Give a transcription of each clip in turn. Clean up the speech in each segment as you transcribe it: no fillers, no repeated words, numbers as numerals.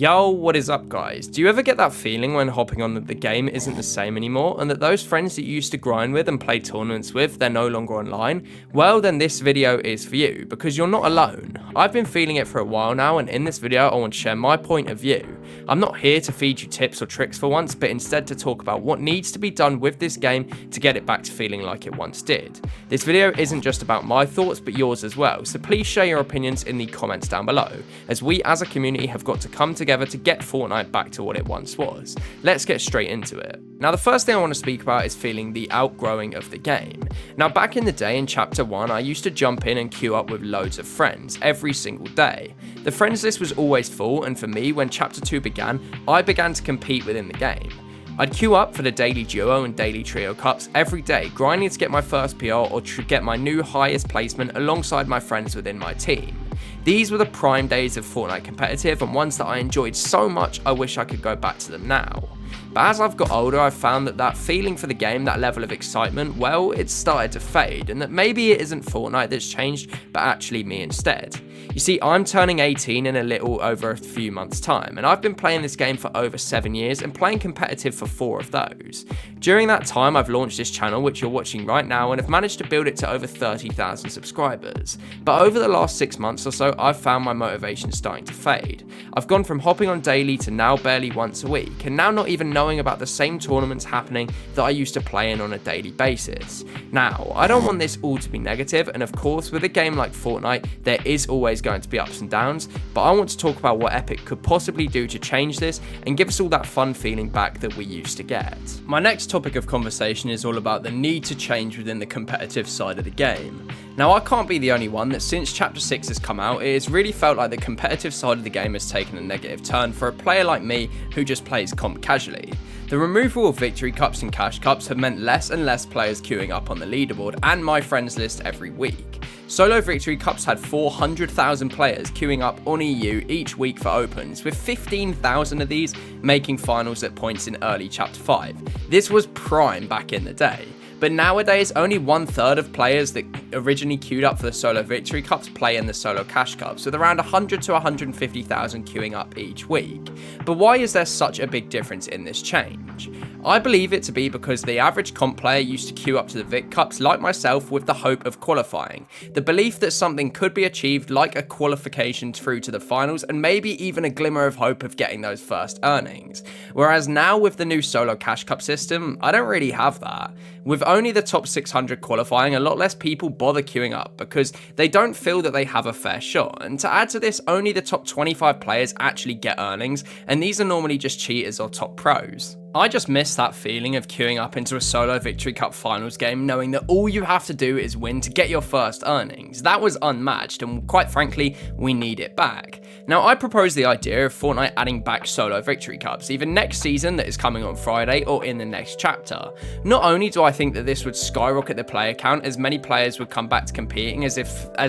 Yo, what is up guys? Do you ever get that feeling when hopping on that the game isn't the same anymore and that those friends that you used to grind with and play tournaments with, they're no longer online? Well, then this video is for you because you're not alone. I've been feeling it for a while now, and in this video I want to share my point of view. I'm not here to feed you tips or tricks for once, but instead to talk about what needs to be done with this game to get it back to feeling like it once did. This video isn't just about my thoughts but yours as well, so please share your opinions in the comments down below, as we as a community have got to come together to get Fortnite back to what it once was. Let's get straight into it. Now, the first thing I want to speak about is feeling the outgrowing of the game. Now, back in the day in chapter 1, I used to jump in and queue up with loads of friends every single day. The friends list was always full, and for me, when chapter 2 began, I began to compete within the game. I'd queue up for the daily duo and daily trio cups every day, grinding to get my first PR or to get my new highest placement alongside my friends within my team. These were the prime days of Fortnite Competitive, and ones that I enjoyed so much I wish I could go back to them now. But as I've got older, I've found that that feeling for the game, that level of excitement, well, it's started to fade, and that maybe it isn't Fortnite that's changed, but actually me instead. You see, I'm turning 18 in a little over a few months' time, and I've been playing this game for over 7 years and playing competitive for 4 of those. During that time, I've launched this channel, which you're watching right now, and have managed to build it to over 30,000 subscribers. But over the last 6 months or so, I've found my motivation starting to fade. I've gone from hopping on daily to now barely once a week, and now not even knowing about the same tournaments happening that I used to play in on a daily basis. Now, I don't want this all to be negative, and of course, with a game like Fortnite, there is always going to be ups and downs, but I want to talk about what Epic could possibly do to change this and give us all that fun feeling back that we used to get. My next topic of conversation is all about the need to change within the competitive side of the game. Now, I can't be the only one that since chapter 6 has come out, it has really felt like the competitive side of the game has taken a negative turn for a player like me who just plays comp casually. The removal of victory cups and cash cups have meant less and less players queuing up on the leaderboard and my friends list every week. Solo victory cups had 400,000 players queuing up on EU each week for opens, with 15,000 of these making finals at points in early chapter 5. This was prime back in the day. But nowadays, only 1/3 of players that originally queued up for the solo victory cups play in the solo cash cups, with around 100 to 150,000 queuing up each week. But why is there such a big difference in this change? I believe it to be because the average comp player used to queue up to the Vic Cups like myself with the hope of qualifying, the belief that something could be achieved like a qualification through to the finals, and maybe even a glimmer of hope of getting those first earnings. Whereas now with the new solo cash cup system, I don't really have that. With only the top 600 qualifying, a lot less people bother queuing up because they don't feel that they have a fair shot. And to add to this, only the top 25 players actually get earnings, and these are normally just cheaters or top pros. I just miss that feeling of queuing up into a solo victory cup finals game knowing that all you have to do is win to get your first earnings. That was unmatched, and quite frankly, we need it back. Now, I propose the idea of Fortnite adding back solo victory cups, either next season that is coming on Friday or in the next chapter. Not only do I think that this would skyrocket the player count, as many players would come back to competing as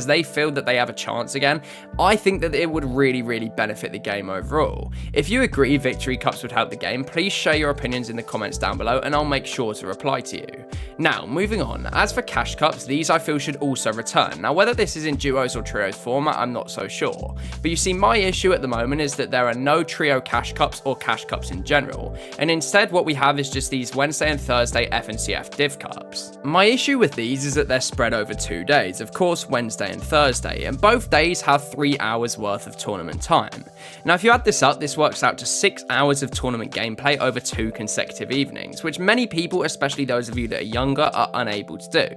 they feel that they have a chance again, I think that it would really benefit the game overall. If you agree victory cups would help the game, please share your opinions in the comments down below and I'll make sure to reply to you. Now, moving on, as for cash cups, these I feel should also return. Now, whether this is in duos or trios format, I'm not so sure. But you see, my issue at the moment is that there are no trio cash cups or cash cups in general, and instead what we have is just these Wednesday and Thursday FNCF div cups. My issue with these is that they're spread over 2 days, of course Wednesday and Thursday, and both days have 3 hours worth of tournament time. Now, if you add this up, this works out to 6 hours of tournament gameplay over 2 consecutive evenings, which many people, especially those of you that are younger, are unable to do.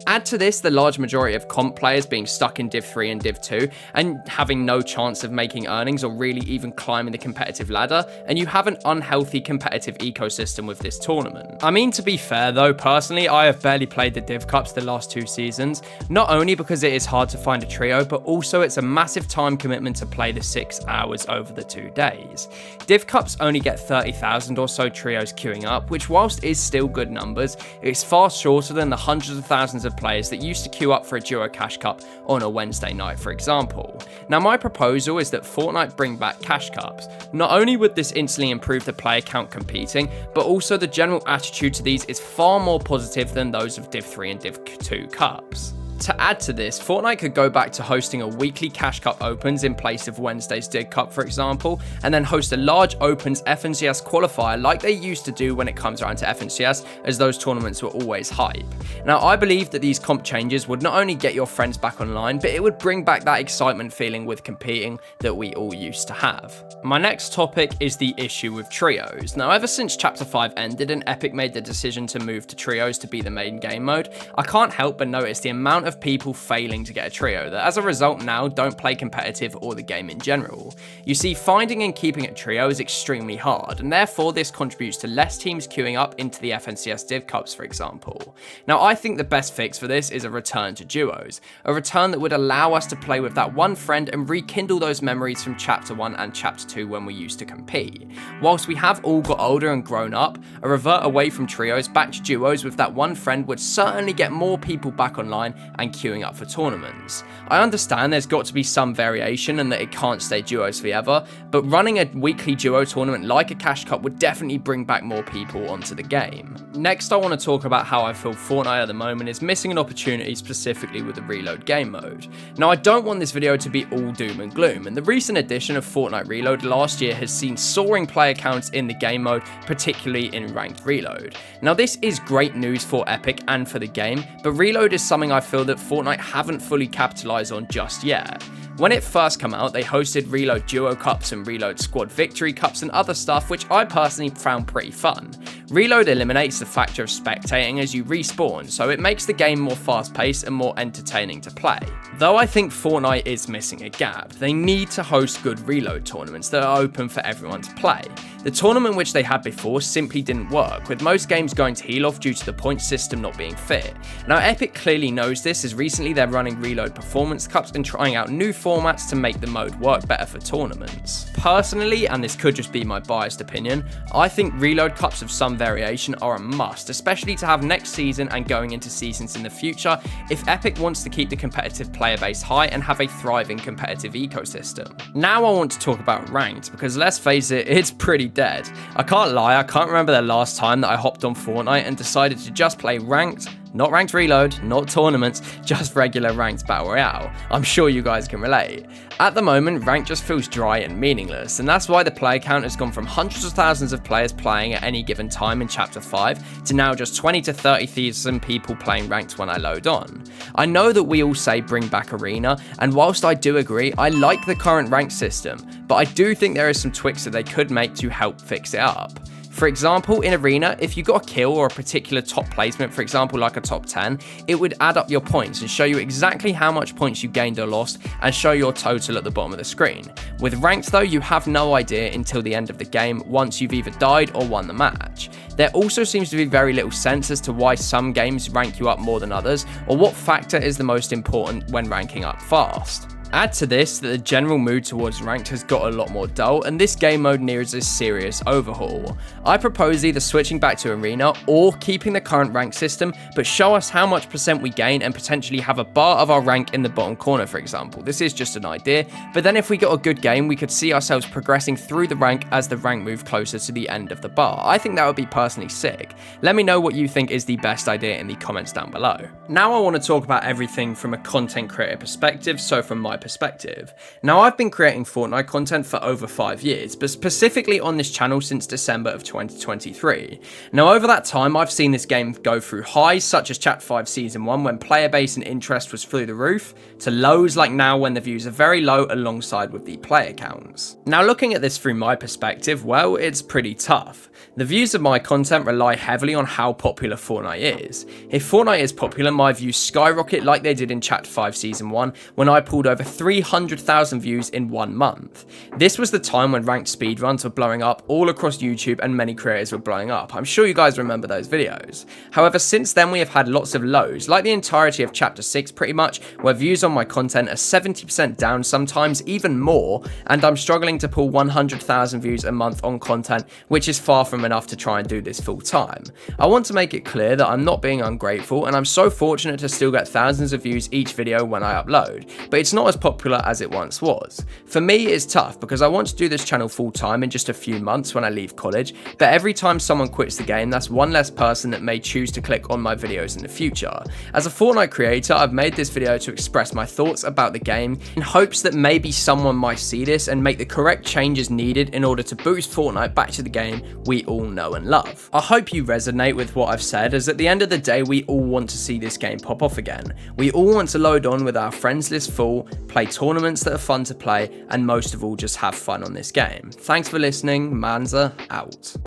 Add to this the large majority of comp players being stuck in Div 3 and Div 2 and having no chance of making earnings or really even climbing the competitive ladder, and you have an unhealthy competitive ecosystem with this tournament. I mean, to be fair though, personally, I have barely played the Div Cups the last 2 seasons, not only because it is hard to find a trio, but also it's a massive time commitment to play the 6 hours over the 2 days. Div Cups only get 30,000 or so trios queuing up, which whilst is still good numbers, it's far shorter than the hundreds of thousands of players that used to queue up for a duo cash cup on a Wednesday night, for example. Now, my proposal is that Fortnite bring back cash cups. Not only would this instantly improve the player count competing, but also the general attitude to these is far more positive than those of Div 3 and Div 2 cups. To add to this, Fortnite could go back to hosting a weekly Cash Cup Opens in place of Wednesday's Dig Cup, for example, and then host a large Opens FNCS qualifier like they used to do when it comes around to FNCS, as those tournaments were always hype. Now, I believe that these comp changes would not only get your friends back online, but it would bring back that excitement feeling with competing that we all used to have. My next topic is the issue with trios. Now, ever since Chapter 5 ended and Epic made the decision to move to trios to be the main game mode, I can't help but notice the amount of people failing to get a trio that as a result now don't play competitive or the game in general. You see, finding and keeping a trio is extremely hard, and therefore this contributes to less teams queuing up into the FNCS Div Cups, for example. Now, I think the best fix for this is a return to duos, a return that would allow us to play with that one friend and rekindle those memories from Chapter 1 and Chapter 2 when we used to compete. Whilst we have all got older and grown up, a revert away from trios back to duos with that one friend would certainly get more people back online and queuing up for tournaments. I understand there's got to be some variation and that it can't stay duos forever, but running a weekly duo tournament like a Cash Cup would definitely bring back more people onto the game. Next, I want to talk about how I feel Fortnite at the moment is missing an opportunity specifically with the Reload game mode. Now, I don't want this video to be all doom and gloom, and the recent addition of Fortnite Reload last year has seen soaring player counts in the game mode, particularly in Ranked Reload. Now, this is great news for Epic and for the game, but Reload is something I feel that Fortnite haven't fully capitalized on just yet. When it first came out, they hosted Reload Duo Cups and Reload Squad Victory Cups and other stuff, which I personally found pretty fun. Reload eliminates the factor of spectating as you respawn, so it makes the game more fast-paced and more entertaining to play. Though I think Fortnite is missing a gap, they need to host good Reload tournaments that are open for everyone to play. The tournament which they had before simply didn't work, with most games going to heal off due to the point system not being fit. Now, Epic clearly knows this, as recently they're running Reload Performance Cups and trying out new formats to make the mode work better for tournaments. Personally, and this could just be my biased opinion, I think Reload Cups of some variation are a must, especially to have next season and going into seasons in the future if Epic wants to keep the competitive player base high and have a thriving competitive ecosystem. Now I want to talk about Ranked, because let's face it, it's pretty dead. I can't lie, I can't remember the last time that I hopped on Fortnite and decided to just play Ranked. Not Ranked Reload, not tournaments, just regular Ranked Battle Royale. I'm sure you guys can relate. At the moment, Ranked just feels dry and meaningless, and that's why the player count has gone from hundreds of thousands of players playing at any given time in Chapter 5 to now just 20 to 30,000 people playing Ranked when I load on. I know that we all say bring back Arena, and whilst I do agree, I like the current Ranked system, but I do think there is some tweaks that they could make to help fix it up. For example, in Arena, if you got a kill or a particular top placement, for example like a top 10, it would add up your points and show you exactly how much points you gained or lost and show your total at the bottom of the screen. With Ranked though, you have no idea until the end of the game once you've either died or won the match. There also seems to be very little sense as to why some games rank you up more than others, or what factor is the most important when ranking up fast. Add to this that the general mood towards Ranked has got a lot more dull, and this game mode nears a serious overhaul. I propose either switching back to Arena or keeping the current rank system, but show us how much percent we gain and potentially have a bar of our rank in the bottom corner, for example. This is just an idea, but then if we got a good game, we could see ourselves progressing through the rank as the rank moved closer to the end of the bar. I think that would be personally sick. Let me know what you think is the best idea in the comments down below. Now I want to talk about everything from a content creator perspective, so from my perspective. Now, I've been creating Fortnite content for over 5 years, but specifically on this channel since December of 2023. Now, over that time, I've seen this game go through highs such as Chapter 5 Season 1 when player base and interest was through the roof, to lows like now when the views are very low alongside with the player counts. Now, looking at this through my perspective, well, it's pretty tough. The views of my content rely heavily on how popular Fortnite is. If Fortnite is popular, my views skyrocket like they did in Chapter 5 Season 1 when I pulled over 300,000 views in 1 month. This was the time when ranked speedruns were blowing up all across YouTube and many creators were blowing up. I'm sure you guys remember those videos. However, since then we have had lots of lows, like the entirety of Chapter 6 pretty much, where views on my content are 70% down, sometimes even more, and I'm struggling to pull 100,000 views a month on content, which is far from enough to try and do this full time. I want to make it clear that I'm not being ungrateful, and I'm so fortunate to still get thousands of views each video when I upload, but it's not as as popular as it once was. For me, it's tough because I want to do this channel full time in just a few months when I leave college, but every time someone quits the game, that's one less person that may choose to click on my videos in the future. As a Fortnite creator, I've made this video to express my thoughts about the game in hopes that maybe someone might see this and make the correct changes needed in order to boost Fortnite back to the game we all know and love. I hope you resonate with what I've said, as at the end of the day, we all want to see this game pop off again. We all want to load on with our friends list full, play tournaments that are fun to play, and most of all, just have fun on this game. Thanks for listening. Manza out.